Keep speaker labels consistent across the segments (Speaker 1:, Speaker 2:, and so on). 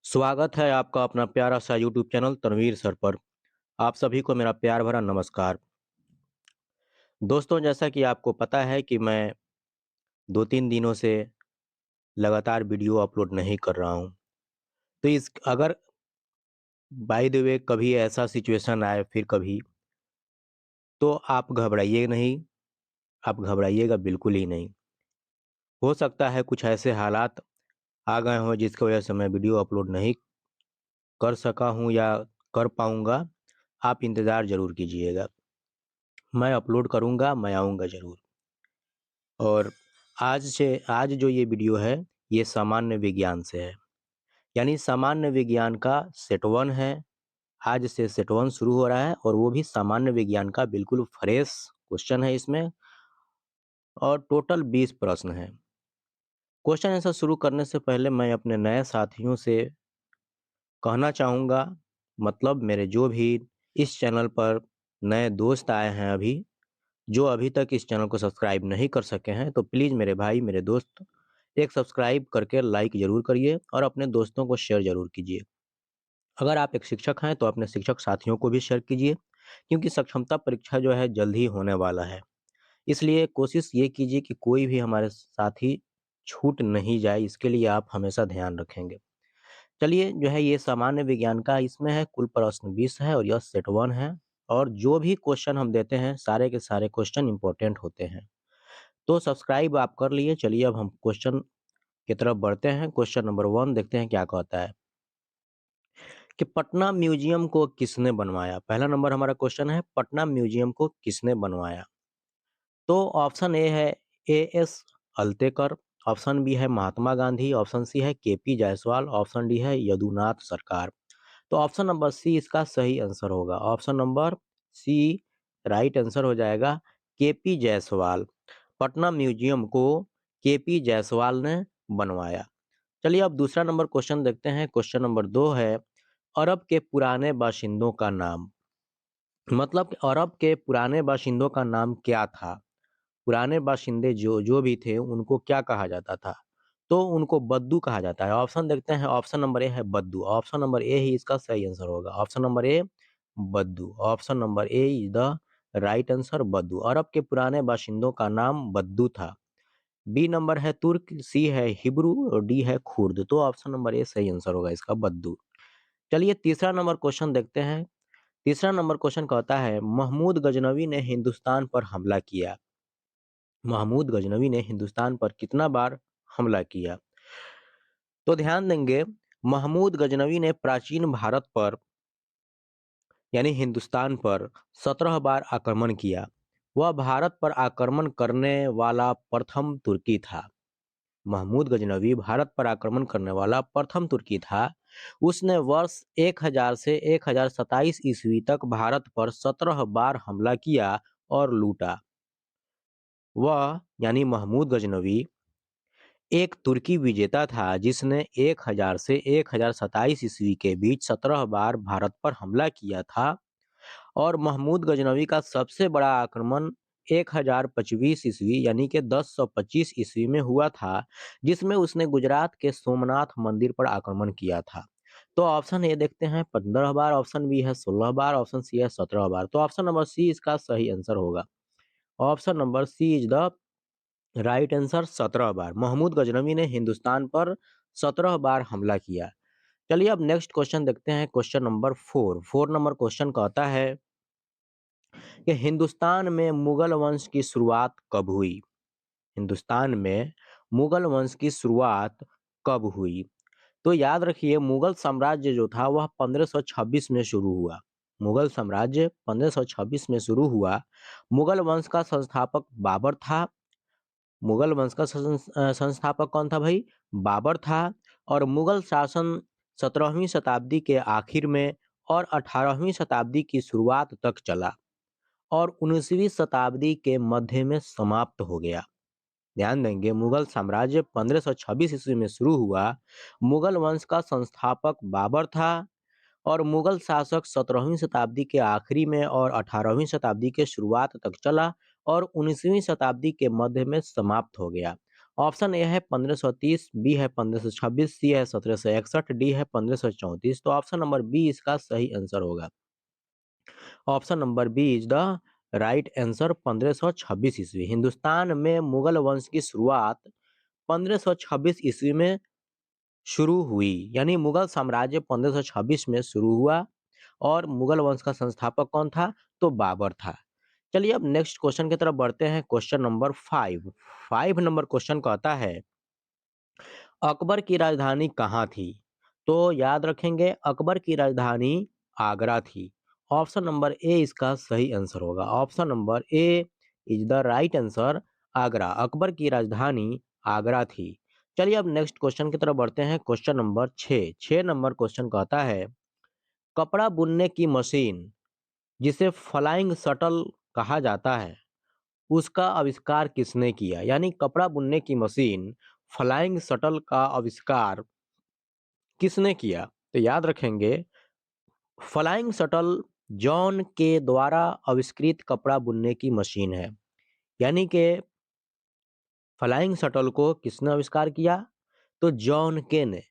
Speaker 1: स्वागत है आपका अपना प्यारा सा यूट्यूब चैनल तनवीर सर पर। आप सभी को मेरा प्यार भरा नमस्कार। दोस्तों, जैसा कि आपको पता है कि मैं 2-3 दिनों से लगातार वीडियो अपलोड नहीं कर रहा हूँ। तो इस अगर बाय द वे कभी ऐसा सिचुएशन आए फिर कभी, तो आप घबराइए नहीं, आप घबराइएगा बिल्कुल ही नहीं। हो सकता है कुछ ऐसे हालात आ गए हों जिसकी वजह से मैं वीडियो अपलोड नहीं कर सका हूँ या कर पाऊँगा। आप इंतज़ार ज़रूर कीजिएगा। मैं अपलोड करूँगा, मैं आऊँगा ज़रूर। और आज जो ये वीडियो है, ये सामान्य विज्ञान से है। यानी सामान्य विज्ञान का सेट 1 है। आज से सेट 1 शुरू हो रहा है और वो भी सामान्य विज्ञान का बिल्कुल फ्रेश क्वेश्चन है इसमें और टोटल 20 प्रश्न हैं। क्वेश्चन आंसर शुरू करने से पहले मैं अपने नए साथियों से कहना चाहूँगा, मतलब मेरे जो भी इस चैनल पर नए दोस्त आए हैं अभी, जो अभी तक इस चैनल को सब्सक्राइब नहीं कर सके हैं, तो प्लीज़ मेरे भाई, मेरे दोस्त, एक सब्सक्राइब करके लाइक ज़रूर करिए और अपने दोस्तों को शेयर ज़रूर कीजिए। अगर आप एक शिक्षक हैं, तो अपने शिक्षक साथियों को भी शेयर कीजिए, क्योंकि सक्षमता परीक्षा जो है जल्द ही होने वाला है। इसलिए कोशिश ये कीजिए कि कोई भी हमारे साथी छूट नहीं जाए, इसके लिए आप हमेशा ध्यान रखेंगे। चलिए, जो है ये सामान्य विज्ञान का इसमें है, कुल प्रश्न 20 है और यह सेट 1 है और जो भी क्वेश्चन हम देते हैं, सारे के सारे क्वेश्चन इम्पोर्टेंट होते हैं। तो सब्सक्राइब आप कर लिए। चलिए अब हम क्वेश्चन की तरफ बढ़ते हैं। क्वेश्चन नंबर 1 देखते हैं क्या कहता है कि पटना म्यूजियम को किसने बनवाया? पहला नंबर हमारा क्वेश्चन है, पटना म्यूजियम को किसने बनवाया? तो ऑप्शन ए है एएस अल्तेकर, ऑप्शन बी है महात्मा गांधी, ऑप्शन सी है केपी जायसवाल, ऑप्शन डी है यदुनाथ सरकार। तो ऑप्शन नंबर सी इसका सही आंसर होगा। Option number C right answer हो जाएगा, केपी जायसवाल। पटना म्यूजियम को केपी जायसवाल ने बनवाया। चलिए अब दूसरा नंबर क्वेश्चन देखते हैं। क्वेश्चन नंबर 2 है, अरब के पुराने बाशिंदों का नाम। मतलब कि अरब के पुराने बाशिंदों का नाम क्या था? पुराने बाशिंदे जो जो भी थे उनको क्या कहा जाता था? तो उनको बद्दू कहा जाता है। ऑप्शन देखते हैं। ऑप्शन नंबर ए है बद्दू। ऑप्शन नंबर ए ही इसका सही आंसर होगा। ऑप्शन नंबर ए बद्दू। Option number A is the right answer, बद्दू। अरब के पुराने बाशिंदों का नाम बद्दू था। बी नंबर है तुर्क, सी है हिब्रू और डी है खुर्द। तो ऑप्शन नंबर ए सही आंसर होगा इसका, बद्दू। चलिए तीसरा नंबर क्वेश्चन देखते हैं। तीसरा नंबर क्वेश्चन कहता है, महमूद गजनवी ने हिंदुस्तान पर हमला किया। महमूद गजनवी ने हिंदुस्तान पर कितना बार हमला किया? तो ध्यान देंगे, महमूद गजनवी ने प्राचीन भारत पर यानी हिंदुस्तान पर 17 बार आक्रमण किया। वह भारत पर आक्रमण करने वाला प्रथम तुर्की था। महमूद गजनवी भारत पर आक्रमण करने वाला प्रथम तुर्की था। उसने वर्ष 1000 से 1027 ईस्वी तक भारत पर 17 बार हमला किया और लूटा। वह यानी महमूद गजनवी एक तुर्की विजेता था जिसने 1000 से 1027 ईस्वी के बीच 17 बार भारत पर हमला किया था और महमूद गजनवी का सबसे बड़ा आक्रमण 1025 ईस्वी यानी कि 1025 ईस्वी में हुआ था, जिसमें उसने गुजरात के सोमनाथ मंदिर पर आक्रमण किया था। तो ऑप्शन ए देखते हैं 15 बार, ऑप्शन बी है 16 बार, ऑप्शन सी है 17 बार। तो ऑप्शन नंबर सी इसका सही आंसर होगा। Option number C is the right answer, 17 बार। महमूद गजनवी ने हिंदुस्तान पर 17 बार हमला किया। चलिए अब नेक्स्ट क्वेश्चन देखते हैं। क्वेश्चन नंबर 4 नंबर क्वेश्चन कहता है कि हिंदुस्तान में मुगल वंश की शुरुआत कब हुई? हिंदुस्तान में मुगल वंश की शुरुआत कब हुई? तो याद रखिए, मुगल साम्राज्य जो था वह 1526 में शुरू हुआ। मुगल साम्राज्य 1526 में शुरू हुआ। मुगल वंश का संस्थापक बाबर था। मुगल वंश का संस्थापक कौन था भाई? बाबर था। और मुगल शासन 17वीं शताब्दी के आखिर में और 18वीं शताब्दी की शुरुआत तक चला और 19वीं शताब्दी के मध्य में समाप्त हो गया। ध्यान देंगे, मुगल साम्राज्य 1526 ईस्वी में शुरू हुआ। मुगल वंश का संस्थापक बाबर था और मुगल शासक 17वीं शताब्दी के आखिरी में और 18वीं शताब्दी के शुरुआत तक चला और 19वीं शताब्दी के मध्य में समाप्त हो गया। ऑप्शन ए है 1530, बी है 1526, सी है 1761, डी है 1534। तो ऑप्शन नंबर बी इसका सही आंसर होगा। Option number B is the right answer 1526 ईस्वी। हिंदुस्तान में मुगल वंश की शुरुआत 1526 ईस्वी में शुरू हुई, यानी मुगल साम्राज्य 1526 में शुरू हुआ। और मुगल वंश का संस्थापक कौन था? तो बाबर था। चलिए अब नेक्स्ट क्वेश्चन की तरफ बढ़ते हैं। Question number 5। 5 नंबर क्वेश्चन कहता है, अकबर की राजधानी कहाँ थी? तो याद रखेंगे, अकबर की राजधानी आगरा थी। ऑप्शन नंबर ए इसका सही आंसर होगा। Option number A is the right answer, Agra. Akbar की राजधानी आगरा थी। चलिए अब नेक्स्ट क्वेश्चन की तरफ बढ़ते हैं। Question number 6। 6 नंबर क्वेश्चन कहता है, कपड़ा बुनने की मशीन जिसे फ्लाइंग शटल कहा जाता है, उसका आविष्कार किसने किया? यानी कपड़ा बुनने की मशीन फ्लाइंग शटल का आविष्कार किसने किया? तो याद रखेंगे, फ्लाइंग शटल जॉन के द्वारा आविष्कृत कपड़ा बुनने की मशीन है। यानी कि फ्लाइंग शटल को किसने आविष्कार किया? तो जॉन के ने।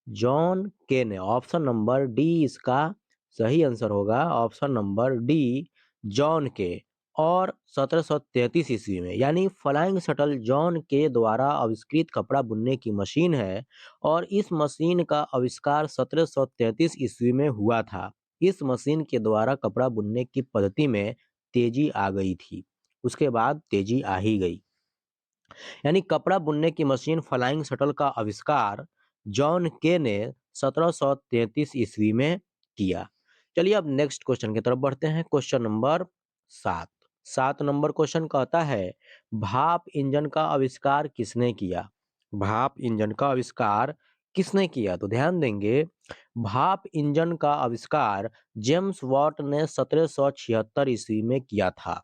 Speaker 1: जॉन के ने। ऑप्शन नंबर डी इसका सही आंसर होगा। ऑप्शन नंबर डी, जॉन के। और 1733 ईस्वी में, यानी फ्लाइंग शटल जॉन के द्वारा आविष्कृत कपड़ा बुनने की मशीन है। और इस मशीन का आविष्कार 1733 ईस्वी में हुआ था। इस मशीन के द्वारा कपड़ा बुनने की पद्धति में तेजी आ गई थी। उसके बाद तेजी आ ही गई। यानी कपड़ा बुनने की मशीन फ्लाइंग शटल का आविष्कार जॉन के ने 1733 ईस्वी में किया। चलिए अब नेक्स्ट क्वेश्चन की तरफ बढ़ते हैं। Question number 7। 7 नंबर क्वेश्चन कहता है, भाप इंजन का आविष्कार किसने किया? भाप इंजन का आविष्कार किसने किया? तो ध्यान देंगे, भाप इंजन का आविष्कार जेम्स वाट ने 1776 ईस्वी में किया था।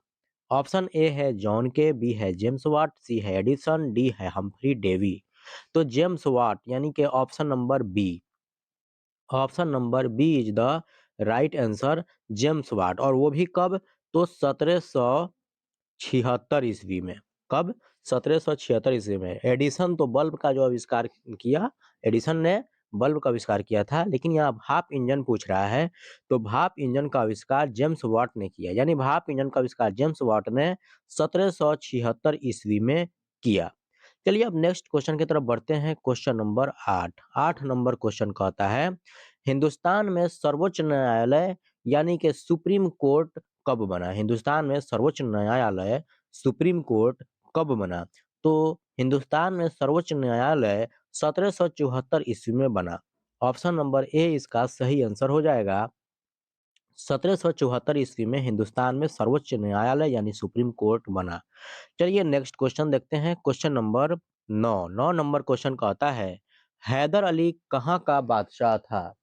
Speaker 1: ऑप्शन ए है जॉन के, बी है जेम्स वाट, सी है एडिसन, डी है हम्फ्री डेवी। तो जेम्स वाट यानी कि option number B. Option number B is the right answer, James Watt. और वो भी कब? तो 1776 ईस्वी में। कब? 1776 ईस्वी में। एडिसन तो बल्ब का जो आविष्कार किया, एडिसन ने बल्ब का आविष्कार किया था, लेकिन यहाँ भाप इंजन पूछ रहा है। तो भाप इंजन का आविष्कार जेम्स वाट ने किया। यानी भाप इंजन का आविष्कार जेम्स वाट ने 1776 ईस्वी में किया। चलिए अब नेक्स्ट क्वेश्चन की तरफ बढ़ते हैं। Question number 8। 8 नंबर क्वेश्चन कहता है, हिंदुस्तान में सर्वोच्च न्यायालय यानी कि सुप्रीम कोर्ट कब बना? हिंदुस्तान में सर्वोच्च न्यायालय सुप्रीम कोर्ट कब बना? तो हिंदुस्तान में सर्वोच्च न्यायालय 1774 ईस्वी में बना। ऑप्शन नंबर ए इसका सही आंसर हो जाएगा। 1774 ईस्वी में हिंदुस्तान में सर्वोच्च न्यायालय यानी सुप्रीम कोर्ट बना। चलिए नेक्स्ट क्वेश्चन देखते हैं। Question number 9। 9 नंबर क्वेश्चन कहता है, हैदर अली कहाँ का बादशाह था?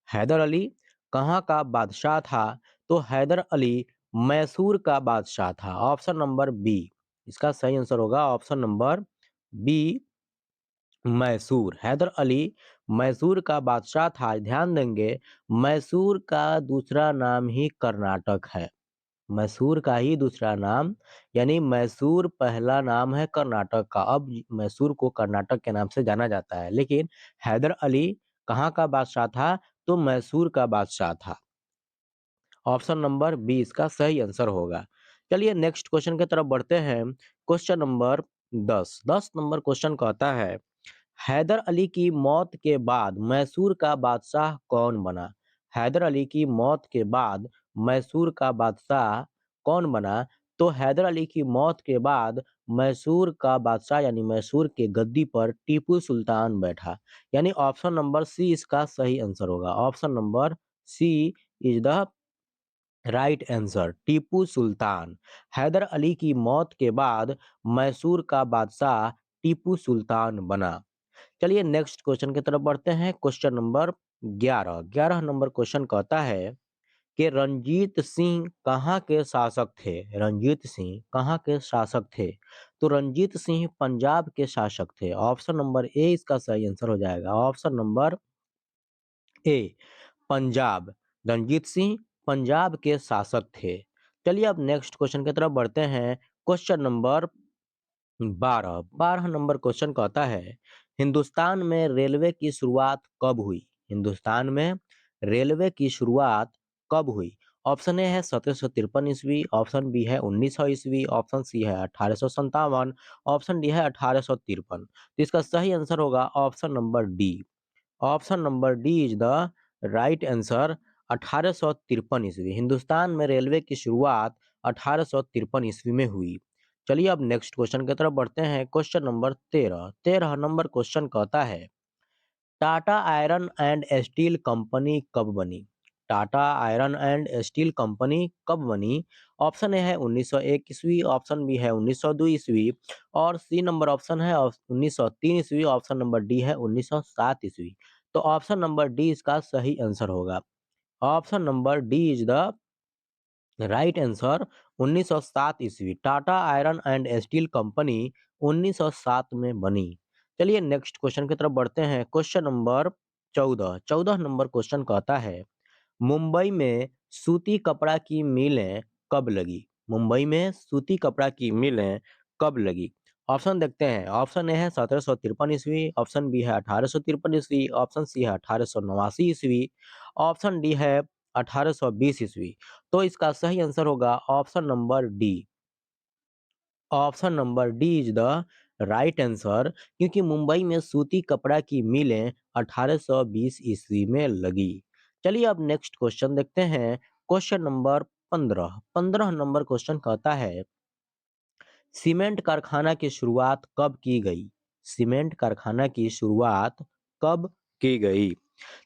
Speaker 1: हैदर अली कहाँ का बादशाह था? तो हैदर अली मैसूर का बादशाह था। ऑप्शन नंबर बी इसका सही आंसर होगा। Option number B, Mysore. Haidar Ali Mysore का बादशाह था। ध्यान देंगे, मैसूर का दूसरा नाम ही कर्नाटक है। मैसूर का ही दूसरा नाम, यानी मैसूर पहला नाम है कर्नाटक का। अब मैसूर को कर्नाटक के नाम से जाना जाता है, लेकिन हैदर अली कहाँ का बादशाह था? तो मैसूर का बादशाह था। ऑप्शन नंबर बी इसका सही आंसर होगा। चलिए नेक्स्ट क्वेश्चन की तरफ बढ़ते हैं। Question number 10। 10 नंबर क्वेश्चन कहता है, हैदर अली की मौत के बाद मैसूर का बादशाह कौन बना? हैदर अली की मौत के बाद मैसूर का बादशाह कौन बना? तो हैदर अली की मौत के बाद मैसूर का बादशाह यानी मैसूर के गद्दी पर टीपू सुल्तान बैठा। यानी ऑप्शन नंबर सी इसका सही आंसर होगा। Option number C is the right answer, Tipu Sultan. Hyder Ali की मौत के बाद मैसूर का बादशाह टीपू सुल्तान बना। चलिए नेक्स्ट क्वेश्चन की तरफ बढ़ते हैं। Question number 11। 11 नंबर क्वेश्चन कहता है कि रंजीत सिंह कहाँ के शासक थे? रंजीत सिंह कहाँ के शासक थे? तो रंजीत सिंह पंजाब के शासक थे। ऑप्शन नंबर ए इसका सही आंसर हो जाएगा। Option number A, Punjab. Ranjit Singh Punjab के शासक थे। चलिए अब नेक्स्ट क्वेश्चन की तरफ बढ़ते हैं। क्वेश्चन नंबर 12 नंबर क्वेश्चन कहता है, हिंदुस्तान में रेलवे की शुरुआत कब हुई? हिंदुस्तान में रेलवे की शुरुआत कब हुई? ऑप्शन ए है 1753 ईस्वी, ऑप्शन बी है 1900 ईस्वी, ऑप्शन सी है 1857, ऑप्शन डी है 1853। तो इसका सही आंसर होगा option number D. Option number D is the right answer. 1853 ईस्वी हिंदुस्तान में रेलवे की शुरुआत 1853 ईस्वी में हुई। चलिए अब नेक्स्ट क्वेश्चन की तरफ बढ़ते हैं। क्वेश्चन नंबर 13 नंबर क्वेश्चन कहता है, Tata iron and steel company कब बनी? Tata iron and steel company कब बनी? ऑप्शन ए है 1901 ईस्वी, ऑप्शन बी है 1902 ईस्वी, और सी नंबर ऑप्शन है 1903 ईस्वी, ऑप्शन नंबर डी है 1907 ईस्वी। तो ऑप्शन नंबर डी इसका सही आंसर होगा। Option number D is the right answer. 1907 ईस्वी Tata iron and steel company 1907 में बनी। चलिए नेक्स्ट क्वेश्चन की तरफ बढ़ते हैं। क्वेश्चन नंबर 14 नंबर क्वेश्चन कहता है, मुंबई में सूती कपड़ा की मिलें कब लगी? मुंबई में सूती कपड़ा की मिलें कब लगी? ऑप्शन देखते हैं। ऑप्शन ए है 1753 ईस्वी, ऑप्शन बी है 1853 ईस्वी, ऑप्शन सी है 1889 ईस्वी, ऑप्शन डी है 1820 ईस्वी। तो इसका सही आंसर होगा option number D. Option number D is the right answer, क्योंकि मुंबई में सूती कपड़ा की मिलें 1820 ईस्वी में लगी। चलिए अब नेक्स्ट क्वेश्चन देखते हैं। क्वेश्चन नंबर 15 नंबर क्वेश्चन कहता है, सीमेंट कारखाना की शुरुआत कब की गई? सीमेंट कारखाना की शुरुआत कब की गई?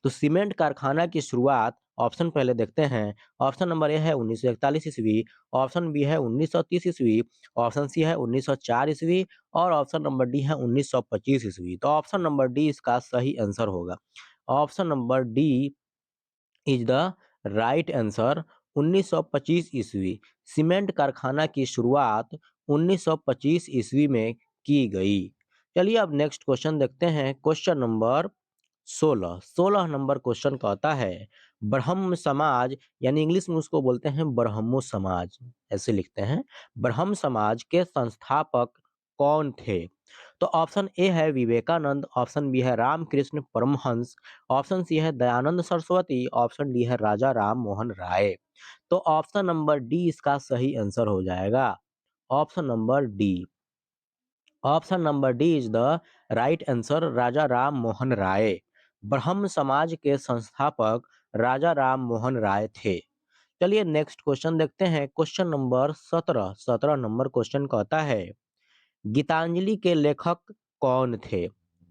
Speaker 1: तो सीमेंट कारखाना की शुरुआत ऑप्शन पहले देखते हैं। ऑप्शन नंबर ए है 1941 ईस्वी, ऑप्शन बी है 1930 ईस्वी, ऑप्शन सी है 1904 ईस्वी, और ऑप्शन नंबर डी है 1925 ईस्वी। तो ऑप्शन नंबर डी इसका सही आंसर होगा। Option number D is the right answer. 1925 ईस्वी सीमेंट कारखाना की शुरुआत 1925 ईस्वी में की गई। चलिए अब नेक्स्ट क्वेश्चन देखते हैं। क्वेश्चन नंबर 16 नंबर क्वेश्चन कहता है, ब्रह्म समाज यानी इंग्लिश में उसको बोलते हैं ब्रह्मो समाज, ऐसे लिखते हैं। ब्रह्म समाज के संस्थापक कौन थे? तो ऑप्शन ए है विवेकानंद, ऑप्शन बी है रामकृष्ण परमहंस, ऑप्शन सी है दयानंद सरस्वती, ऑप्शन डी है राजा राम मोहन राय। तो ऑप्शन नंबर डी इसका सही आंसर हो जाएगा। Option number D. Option number D is the right answer, Raja Ram Mohan Roy. Brahmo Samaj के संस्थापक राजा राम मोहन राय थे। चलिए नेक्स्ट क्वेश्चन देखते हैं। क्वेश्चन नंबर 17 नंबर क्वेश्चन कहता है, गीतांजलि के लेखक कौन थे?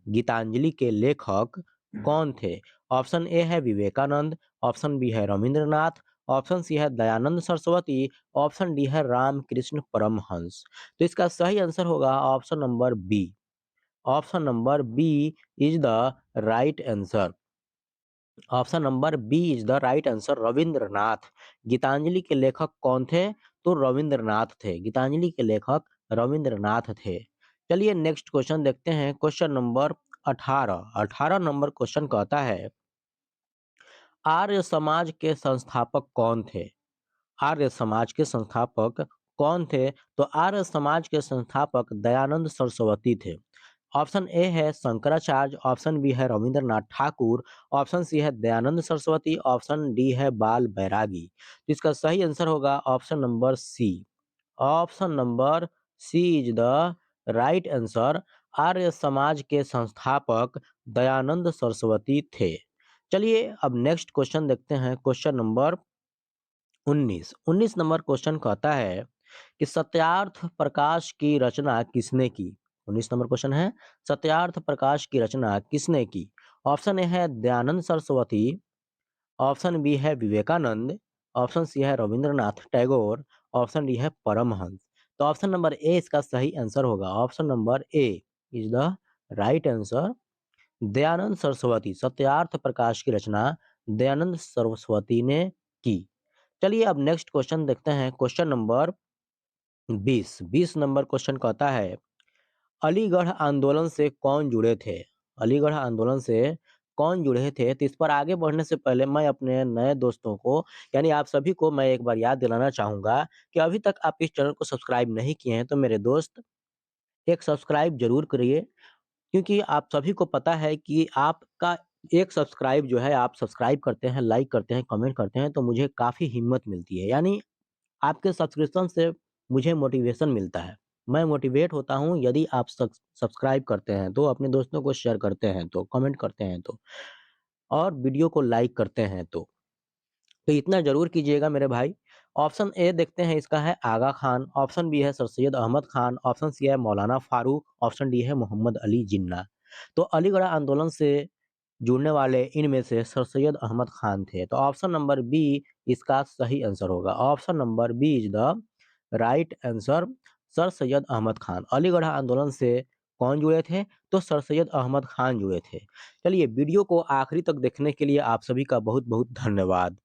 Speaker 1: गीतांजलि के लेखक कौन थे? ऑप्शन ए है विवेकानंद, ऑप्शन बी है रविंद्रनाथ, ऑप्शन सी है दयानंद सरस्वती, ऑप्शन डी है रामकृष्ण परमहंस। तो इसका सही आंसर होगा option number B. Option number B is the right answer. Option number B is the right answer, Rabindranath. Gitanjali के लेखक कौन थे? तो रविंद्रनाथ थे। गीतांजलि के लेखक रविंद्रनाथ थे। चलिए नेक्स्ट क्वेश्चन देखते हैं। क्वेश्चन नंबर 18 नंबर क्वेश्चन कहता है, आर्य समाज के संस्थापक कौन थे? आर्य समाज के संस्थापक कौन थे? तो आर्य समाज के संस्थापक दयानंद सरस्वती थे। ऑप्शन ए है शंकराचार्य, ऑप्शन बी है रविंद्रनाथ ठाकुर, ऑप्शन सी है दयानंद सरस्वती, ऑप्शन डी है बाल बैरागी। तो इसका सही आंसर होगा option number C. Option number C is the right answer. Arya Samaj के संस्थापक दयानंद सरस्वती थे। चलिए अब नेक्स्ट क्वेश्चन देखते हैं। क्वेश्चन नंबर 19 नंबर क्वेश्चन कहता है कि सत्यार्थ प्रकाश की रचना किसने की? 19 नंबर क्वेश्चन है, सत्यार्थ प्रकाश की रचना किसने की? ऑप्शन ए है दयानंद सरस्वती, ऑप्शन बी है विवेकानंद, ऑप्शन सी है रविंद्रनाथ टैगोर, ऑप्शन डी है परमहंस। तो ऑप्शन नंबर ए इसका सही आंसर होगा। Option number A is the right answer. Dayanand Saraswati, Satyarth Prakash की रचना दयानंद सरस्वती ने की। चलिए अब नेक्स्ट क्वेश्चन देखते हैं। क्वेश्चन नंबर 20 नंबर क्वेश्चन कहता है, अलीगढ़ आंदोलन से कौन जुड़े थे? अलीगढ़ आंदोलन से कौन जुड़े थे? तो इस पर आगे बढ़ने से पहले मैं अपने नए दोस्तों को यानी आप सभी को मैं एक बार याद दिलाना चाहूंगा कि अभी तक आप इस चैनल को सब्सक्राइब नहीं किए हैं तो मेरे दोस्त एक सब्सक्राइब ज़रूर करिए, क्योंकि आप सभी को पता है कि आपका एक सब्सक्राइब जो है, आप सब्सक्राइब करते हैं, लाइक करते हैं, कमेंट करते हैं, तो मुझे काफ़ी हिम्मत मिलती है। यानी आपके सब्सक्रिप्शन से मुझे मोटिवेशन मिलता है। मैं मोटिवेट होता हूँ यदि आप सब्सक्राइब करते हैं तो, अपने दोस्तों को शेयर करते हैं तो, कमेंट करते हैं तो, और वीडियो को लाइक करते हैं तो। तो इतना ज़रूर कीजिएगा मेरे भाई। ऑप्शन ए देखते हैं, इसका है आगा खान, ऑप्शन बी है sir Syed Ahmad Khan, option C है मौलाना फारूक, ऑप्शन डी है मोहम्मद अली जिन्ना। तो अलीगढ़ आंदोलन से जुड़ने वाले इनमें से सर सैयद अहमद खान थे। तो ऑप्शन नंबर बी इसका सही आंसर होगा। Option number B is the right answer, sir Syed Ahmad Khan. Aligarh आंदोलन से कौन जुड़े थे? तो सर सैयद अहमद खान जुड़े थे। चलिए, वीडियो को आखिरी तक देखने के लिए आप सभी का बहुत-बहुत धन्यवाद।